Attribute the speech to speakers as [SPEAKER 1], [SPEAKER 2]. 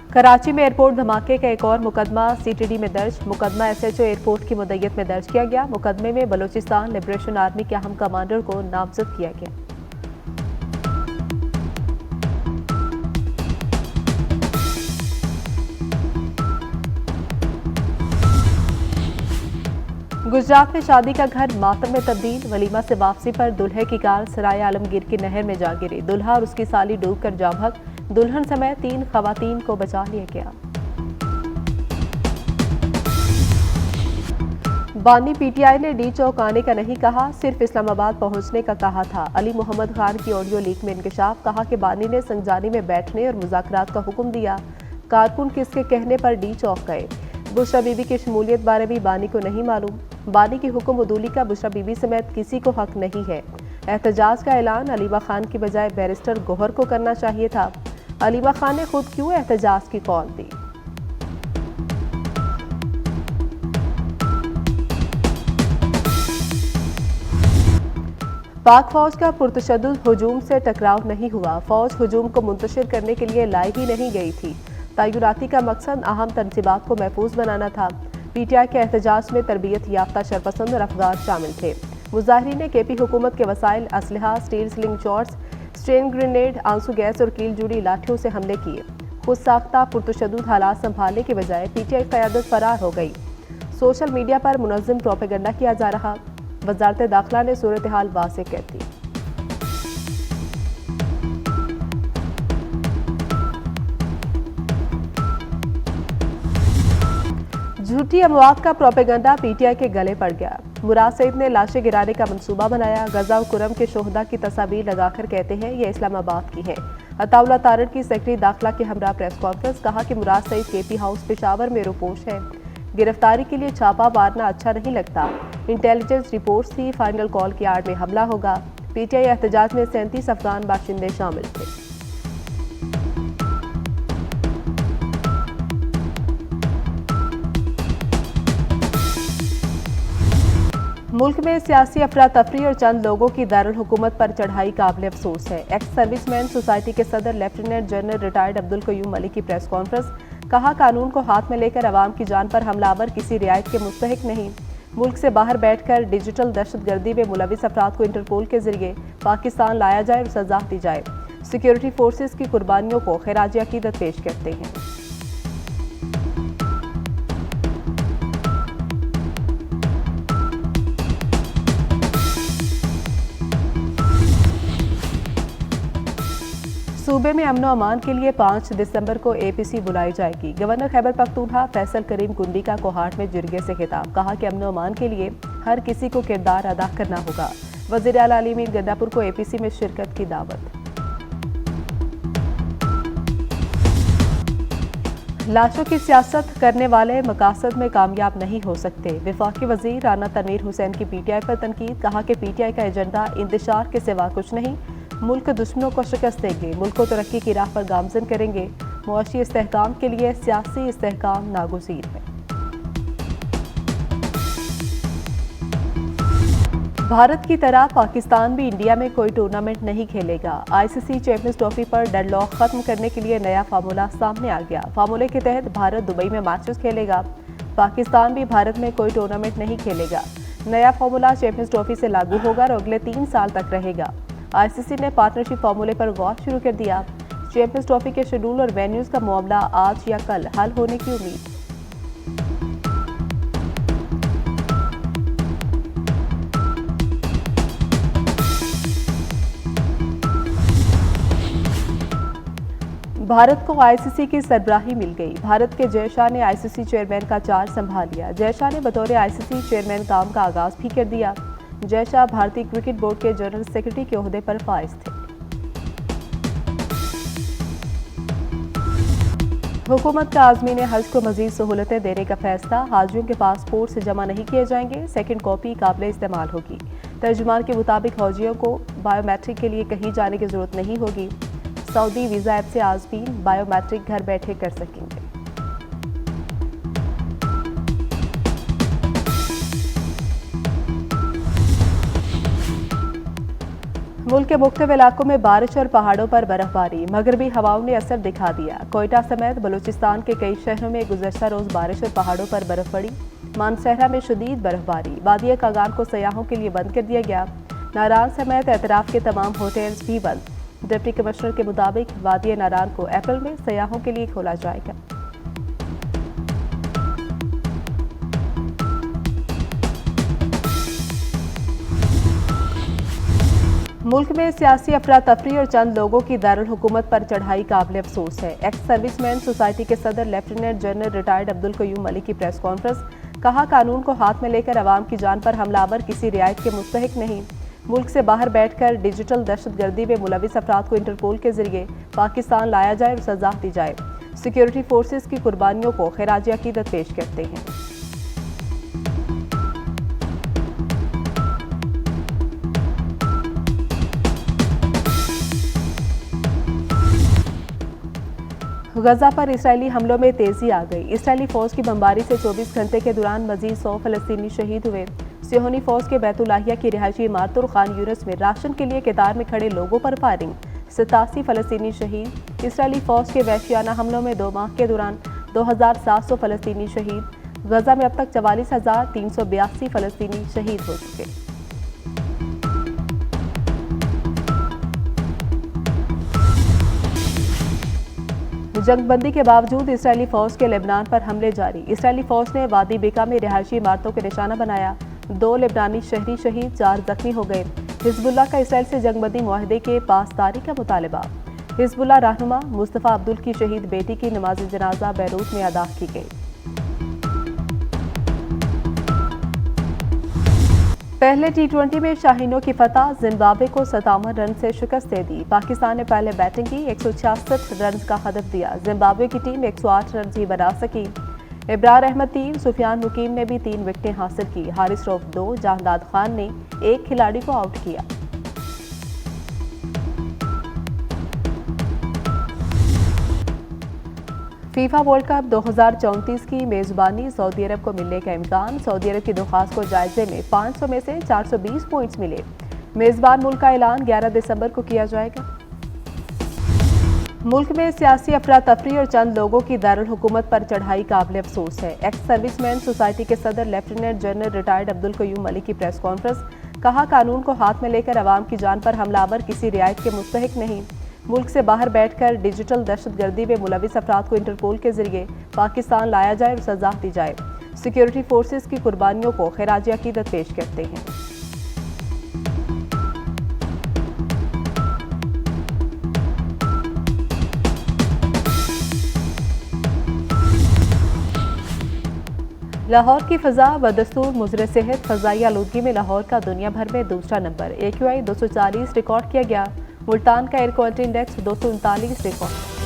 [SPEAKER 1] कराची में एयरपोर्ट धमाके का एक और मुकदमा सीटीडी में दर्ज। मुकदमा एसएचओ एयरपोर्ट की मुद्दत में दर्ज किया गया। मुकदमे में बलूचिस्तान लिबरेशन आर्मी के अहम कमांडर को नामजद किया गया। गुजरात में शादी का घर मातम में तब्दील। वलीमा से वापसी पर दुल्हे की कार सराय आलमगीर की नहर में जा गिरी। दुल्हा और उसकी साली डूबकर जाँ बहक। दुल्हन समेत 3 खवातीन को बचा लिया गया। बानी पीटीआई ने डी चौक आने का नहीं कहा, सिर्फ इस्लामाबाद पहुंचने का कहा था। अली मोहम्मद खान की ऑडियो लीक में इंकशाफ। कहा कि बानी ने संगजानी में बैठने और मुज़ाकरात का हुक्म दिया। कारकुन किसके कहने पर डी चौक गए। बुशरा बीबी की शमूलियत बारे भी बानी को नहीं मालूम। बानी की हुक्म उदूली का बुशरा बीबी समेत किसी को हक नहीं है। एहतजाज का ऐलान अलीमा खान की बजाय बैरिस्टर गोहर को करना चाहिए था। अलीमा खान ने खुद क्यों एहतजाज की कॉल दी। पाक फौज का पुरतशद्दुद हुजूम से टकराव नहीं हुआ। फौज हुजूम को मुंतशिर करने के लिए लाई ही नहीं गई थी। तैनाती का मकसद अहम तनसीबात को महफूज बनाना था। पीटीआई के एहतजाज में तरबियत याफ्ता शरपसंद और अफगान शामिल थे। मुजाहिरीन ने केपी हुकूमत के वसाइल, असलहा, steel sling shots, strain grenade, आंसू गैस और कील जुड़ी लाठियों से हमले किए। खुद साख्ता पुरतशद्दुद हालात संभालने के बजाय पीटीआई क़यादत फरार हो गई। सोशल मीडिया पर मुनज़्ज़म प्रोपेगेंडा किया जा रहा। वज़ारत दाखिला ने सूरत हाल वाज़ेह कर दी। झूठी अमवात का प्रोपेगेंडा पीटीआई के गले पड़ गया। मुराद सईद ने लाशें गिराने का मंसूबा बनाया। गजा और कुरम के शोहदा की तस्वीर लगाकर कहते हैं ये इस्लामाबाद की है। अताउल्लाह तारड़ की सेक्रेटरी दाखिला के हमरा प्रेस कॉन्फ्रेंस। कहा कि मुराद सईद केपी हाउस पेशावर में रोपोश है। गिरफ्तारी के लिए छापा मारना अच्छा नहीं लगता। इंटेलिजेंस रिपोर्ट्स थी, फाइनल कॉल की आड़ में हमला होगा। पीटीआई एहतजाज में 37 अफगान बाशिंदे शामिल थे। मुल्क में सियासी अफरा तफरी और चंद लोगों की दारुल हुकूमत पर चढ़ाई काबिल अफसोस है। एक्स सर्विसमैन सोसाइटी के सदर lieutenant general retired Abdul Qayyum Malik की प्रेस कॉन्फ्रेंस। कहा कानून को हाथ में लेकर अवाम की जान पर हमलावर किसी रियायत के मुस्तहिक नहीं। मुल्क से बाहर बैठकर डिजिटल दहशतगर्दी में मुलविस अफराद को इंटरपोल के जरिए पाकिस्तान लाया जाए और सजा दी जाए। सिक्योरिटी फोर्सेस की कुर्बानियों को खिराज अकीदत पेश करते हैं। सूबे में अमन अमान के लिए 5 दिसंबर को एपीसी बुलाई जाएगी। गवर्नर खैबर पख्तूनख्वा फैसल करीम कुंडी का कोहाट में जिरगे से खिताब। कहा कि अमन अमान के लिए हर किसी को किरदार अदा करना होगा। वज़ीर आला अली मीर गंडापुर को एपीसी में शिरकत की दावत। लाशों की सियासत करने वाले मकासद में कामयाब नहीं हो सकते। वफाकी वजीर राना तनवीर हुसैन की पीटीआई पर तनकीद। कहा कि पीटीआई का एजेंडा इंतशार के सिवा कुछ नहीं। मुल्क दुश्मनों को शिकस्त देंगे, मुल्क को तरक्की की राह पर गामजन करेंगे। मुआशी इस्तेहकाम के लिए सियासी इस्तेहकाम नागुज़ीर है। भारत की तरह पाकिस्तान भी इंडिया में कोई टूर्नामेंट नहीं खेलेगा। आईसीसी चैंपियंस ट्रॉफी पर डेडलॉक खत्म करने के लिए नया फार्मूला सामने आ गया। फार्मूले के तहत भारत दुबई में मैचेस खेलेगा। पाकिस्तान भी भारत में कोई टूर्नामेंट नहीं खेलेगा। नया फार्मूला चैंपियंस ट्रॉफी से लागू होगा और अगले 3 साल तक रहेगा। आईसीसी ने पार्टनरशिप फार्मूले पर गौर शुरू कर दिया। चैंपियंस ट्रॉफी के शेड्यूल और वेन्यूज का मामला आज या कल हल होने की उम्मीद। भारत को आईसीसी की सरबराही मिल गई। भारत के जय शाह ने आईसीसी चेयरमैन का चार्ज संभाल लिया। जय शाह ने बतौर आईसीसी चेयरमैन काम का आगाज भी कर दिया। जय शाह भारतीय क्रिकेट बोर्ड के जनरल सेक्रेटरी के ओहदे पर फाइज थे। हुकूमत का आज़मीन हज को मजीद सहूलतें देने का फैसला। हाजियों के पासपोर्ट से जमा नहीं किए जाएंगे, सेकंड कॉपी काबिल इस्तेमाल होगी। तर्जुमान के मुताबिक हाजियों को बायोमेट्रिक के लिए कहीं जाने की जरूरत नहीं होगी। सऊदी वीज़ा ऐप से आज़मीन बायोमेट्रिक घर बैठे कर सकेंगे। मुल्क के मुख्तलिफ इलाकों में बारिश और पहाड़ों पर बर्फबारी, मगरबी हवाओं ने असर दिखा दिया। कोयटा समेत बलूचिस्तान के कई शहरों में गुज़श्ता रोज़ बारिश और पहाड़ों पर बर्फ पड़ी। मानसहरा में शदीद बर्फबारी, वादिया कागान को सयाहों के लिए बंद कर दिया गया। नारान समेत एतराफ़ के तमाम होटल्स भी बंद। डिप्टी कमिश्नर के मुताबिक वादिया नारान को अप्रैल में सयाहों के लिए खोला जाएगा। मुल्क में सियासी अफरा तफरी और चंद लोगों की दारुल हुकूमत पर चढ़ाई काबिल अफसोस है। एक्स सर्विसमैन सोसाइटी के सदर lieutenant general retired Abdul Qayyum Malik की प्रेस कॉन्फ्रेंस। कहा, कानून को हाथ में लेकर अवाम की जान पर हमलावर किसी रियायत के मुस्तहिक नहीं। मुल्क से बाहर बैठकर डिजिटल दहशतगर्दी में मुलविस अफराद को इंटरपोल के जरिए पाकिस्तान लाया जाए और सजा दी जाए। सिक्योरिटी फोर्सेस की कुर्बानियों को खिराज अकीदत पेश करते हैं। गजा पर इसराइली हमलों में तेजी आ गई। इसराइली फौज की बमबारी से 24 घंटे के दौरान मजीद 100 फलस्तीनी शहीद हुए। सियोनी फौज के बैतुल्लाहिया की रिहायशी इमारत और खान यूनिस में राशन के लिए कतार में खड़े लोगों पर फायरिंग, 87 फलस्तीनी शहीद। इसराइली फौज के वहशियाना हमलों में 2 माह के दौरान 2700 फलस्तीनी शहीद। गजा में अब तक 44,382 फलस्तीनी शहीद हो चुके। जंगबंदी के बावजूद इसराइली फौज के लेबनान पर हमले जारी। इसराइली फौज ने वादी बेका में रिहायशी इमारतों के निशाना बनाया। 2 लेबनानी शहरी शहीद, 4 जख्मी हो गए। हिजबुल्लाह का इसराइल से जंगबंदी मुआहदे के पासदारी का मुतालबा। हिजबुल्लाह रहनुमा मुस्तफ़ा अब्दुल की शहीद बेटी की नमाज जनाजा बैरूत में अदा की गई। पहले T20 में शाहीनों की फतह, जिम्बाब्वे को 57 रन से शिकस्त दे दी। पाकिस्तान ने पहले बैटिंग की, 166 रन का हदफ दिया। जिम्बाब्वे की टीम 108 रन ही बना सकी। इब्रार अहमद 3, सुफियान मुकीम ने भी 3 विकेटें हासिल की। हारिस रऊफ 2, जहांदाद खान ने 1 खिलाड़ी को आउट किया। फीफा वर्ल्ड कप 2034 की मेजबानी सऊदी अरब को मिलने का इम्कान। सऊदी अरब की दरख्वास्त को जायजे में 500 में से 420 पॉइंट्स मिले। मेजबान मुल्क का ऐलान 11 दिसंबर को किया जाएगा। मुल्क में सियासी अफरा तफरी और चंद लोगों की दारुल हुकूमत पर चढ़ाई काबिल अफसोस है। एक्स सर्विसमैन सोसाइटी के सदर lieutenant general retired Abdul Qayyum Malik की प्रेस कॉन्फ्रेंस। कहा, कानून को हाथ में लेकर अवाम की जान पर हमलावर किसी रियायत के मुस्तहिक नहीं। मुल्क से बाहर बैठकर डिजिटल दहशतगर्दी में मुलविस अफराद को इंटरपोल के जरिए पाकिस्तान लाया जाए और सजा दी जाए। सिक्योरिटी फोर्सेस की कुर्बानियों को खिराज अकीदत पेश करते हैं। लाहौर की फ़ज़ा बदस्तूर मुज़र सेहत। फ़ज़ाई आलूदगी में लाहौर का दुनिया भर में दूसरा नंबर। AQI 240 रिकॉर्ड किया गया। मुल्तान का एयर क्वालिटी इंडेक्स 239 रिकॉर्ड।